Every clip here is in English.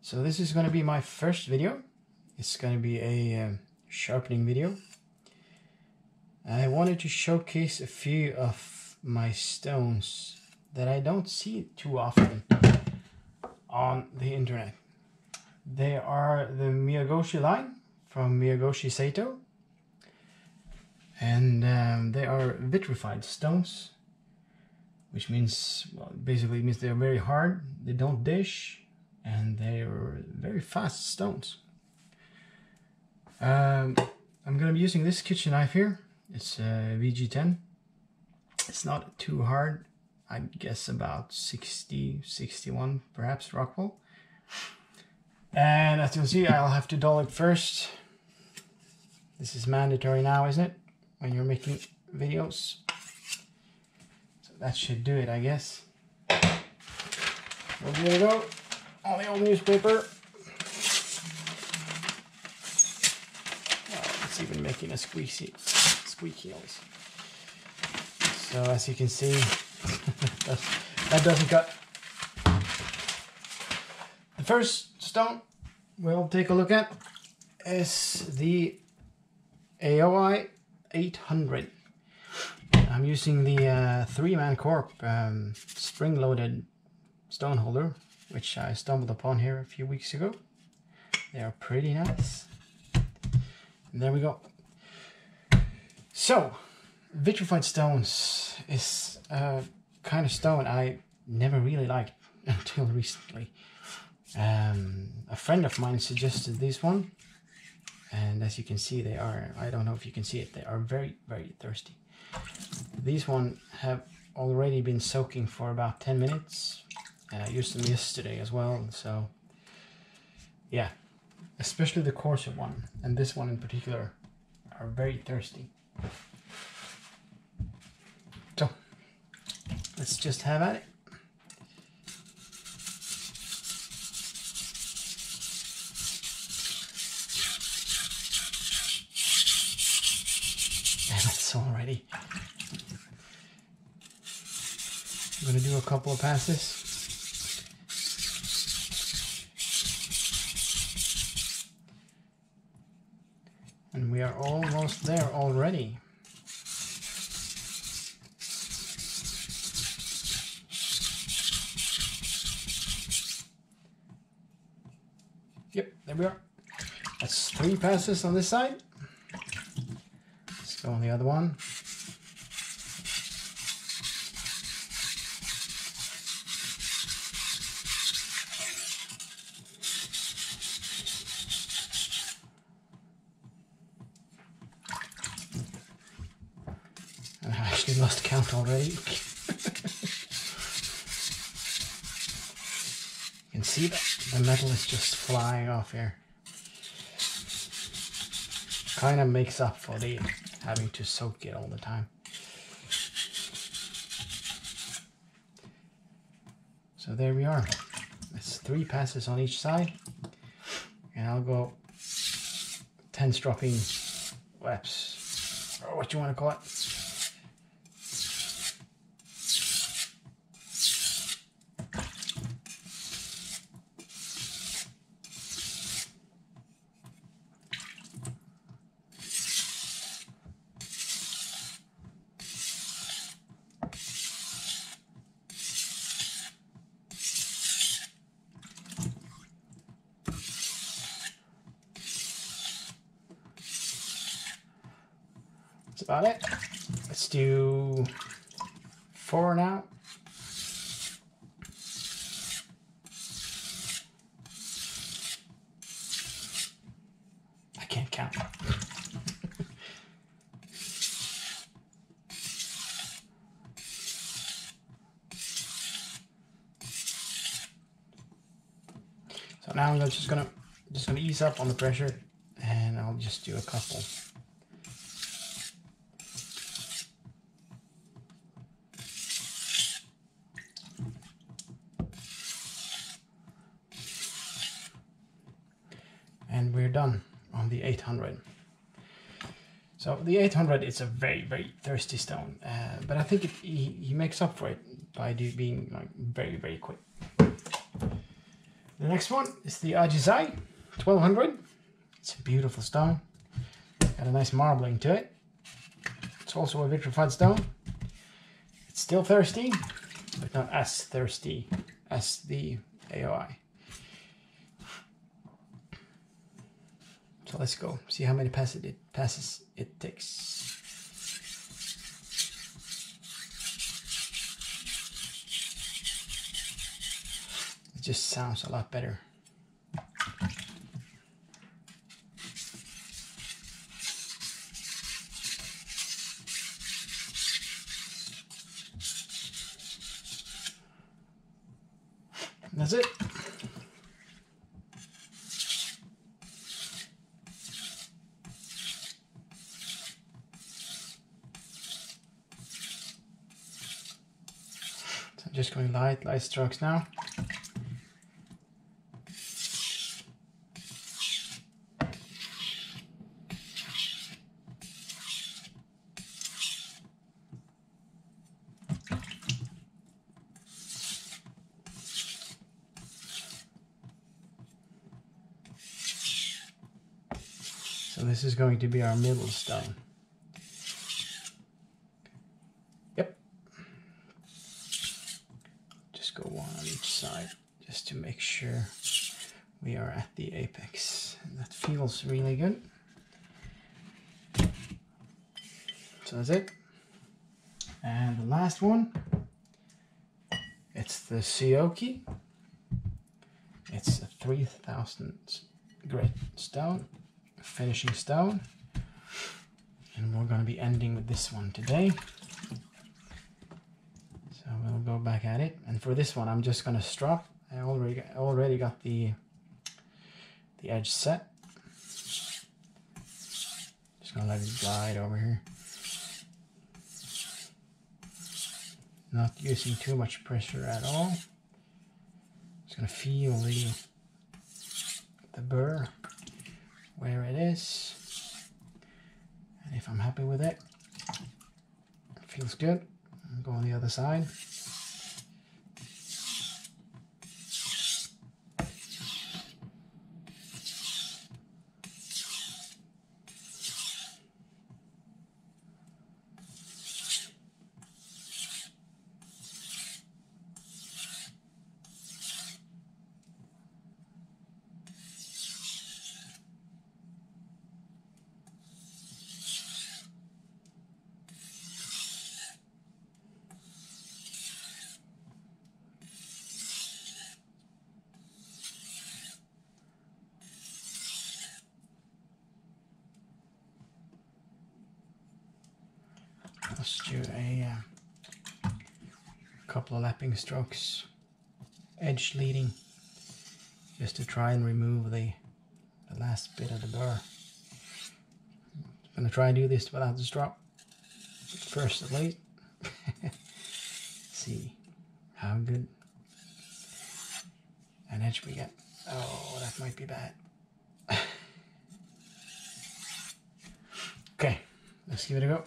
So this is going to be my first video. It's going to be a sharpening video. I wanted to showcase a few of my stones that I don't see too often on the internet. They are the Miyagoshi line from Miyagoshi Sato, and they are vitrified stones, which means, well, basically means they're very hard, they don't dish, and they're very fast stones. I'm going to be using this kitchen knife here. It's a VG10. It's not too hard. I guess about 60, 61 perhaps Rockwell. And as you'll see, I'll have to dull it first. This is mandatory now, isn't it? When you're making videos. So that should do it, I guess. We'll give it a go on the old newspaper. Oh, it's even making a squeaky noise. So as you can see, that doesn't cut. The first stone we'll take a look at is the AOI 800. I'm using the 3-man corp spring-loaded stone holder, which I stumbled upon here a few weeks ago. They are pretty nice. And there we go. So, vitrified stones is a kind of stone I never really liked until recently. A friend of mine suggested this one, and as you can see, they are, I don't know if you can see it, they are very, very thirsty. These ones have already been soaking for about 10 minutes. I used them yesterday as well, so yeah, especially the coarser one and this one in particular are very thirsty. So let's just have at it. Damn, it's already. I'm gonna do a couple of passes. And we are almost there already. Yep, there we are. That's 3 passes on this side. Let's go on the other one. I actually lost count already. You can see that the metal is just flying off here. Kind of makes up for the having to soak it all the time. So there we are. That's 3 passes on each side. And I'll go 10 stropping webs, or what you want to call it. That's about it. Let's do 4 now. I can't count. So now I'm just gonna ease up on the pressure, and I'll just do a couple. And we're done on the 800. So the 800 is a very, very thirsty stone, but I think he makes up for it by being like very, very quick. The next one is the Arjusai 1200. It's a beautiful stone. Got a nice marbling to it. It's also a vitrified stone. It's still thirsty, but not as thirsty as the AOI. So let's go see how many passes it takes. It just sounds a lot better. That's it. So I'm just going light strokes now. So this is going to be our middle stone. Yep. Just go one on each side just to make sure we are at the apex. And that feels really good. So that's it. And the last one, it's the seokey. It's a 3000 grit stone. Finishing stone, and we're going to be ending with this one today, so we'll go back at it. And for this one I'm just going to strop. I already got the edge set. Just going to let it glide over here, not using too much pressure at all. Just going to feel the burr where it is, and if I'm happy with it, it feels good. I'll go on the other side. Let's do a couple of lapping strokes, edge leading, just to try and remove the last bit of the burr. I'm going to try and do this without the strop first at least. See how good an edge we get. Oh, that might be bad. Okay, let's give it a go.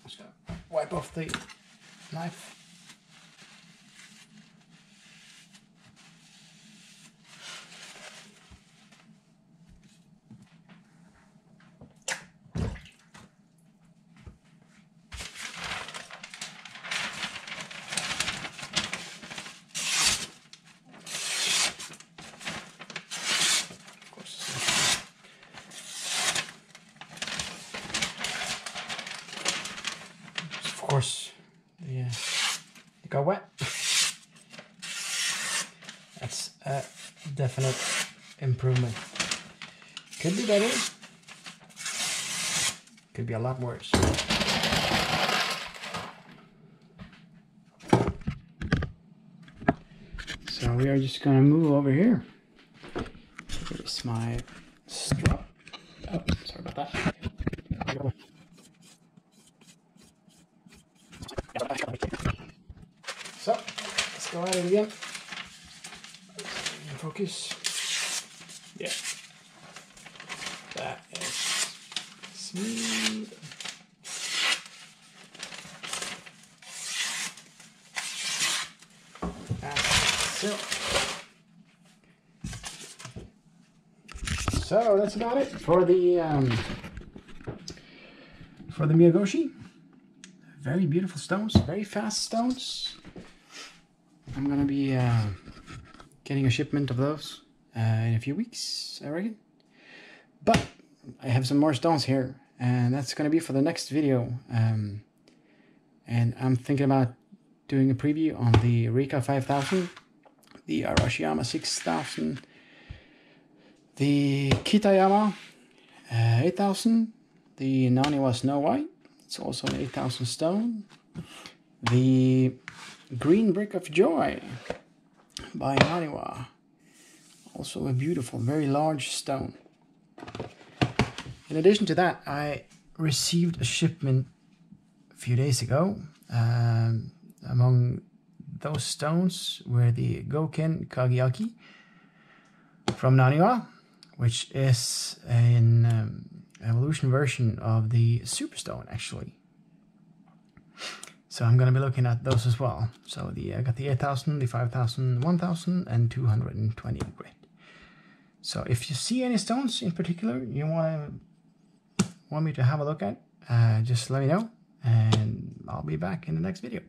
Just gonna wipe off the knife. Of course, it got wet. That's a definite improvement. Could be better. Could be a lot worse. So we are just gonna move over here. Here's my strap. Oh, sorry about that. So let's go at it again. Focus. Yeah. That is smooth. So So that's about it for the Miyagoshi. Very beautiful stones, very fast stones. I'm gonna be getting a shipment of those in a few weeks, I reckon. But I have some more stones here, and that's gonna be for the next video. And I'm thinking about doing a preview on the Rika 5000, the Arashiyama 6000, the Kitayama 8000, the Naniwa Snow White, it's also an 8000 stone, the Green Brick of Joy by Naniwa, also a beautiful, very large stone. In addition to that, I received a shipment a few days ago. Among those stones were the Goken Kagiyaki from Naniwa, which is an evolution version of the Superstone, actually. So I'm going to be looking at those as well. So I got the 8000, the 5000, 1000, and 220 grit. So if you see any stones in particular you want me to have a look at, just let me know, and I'll be back in the next video.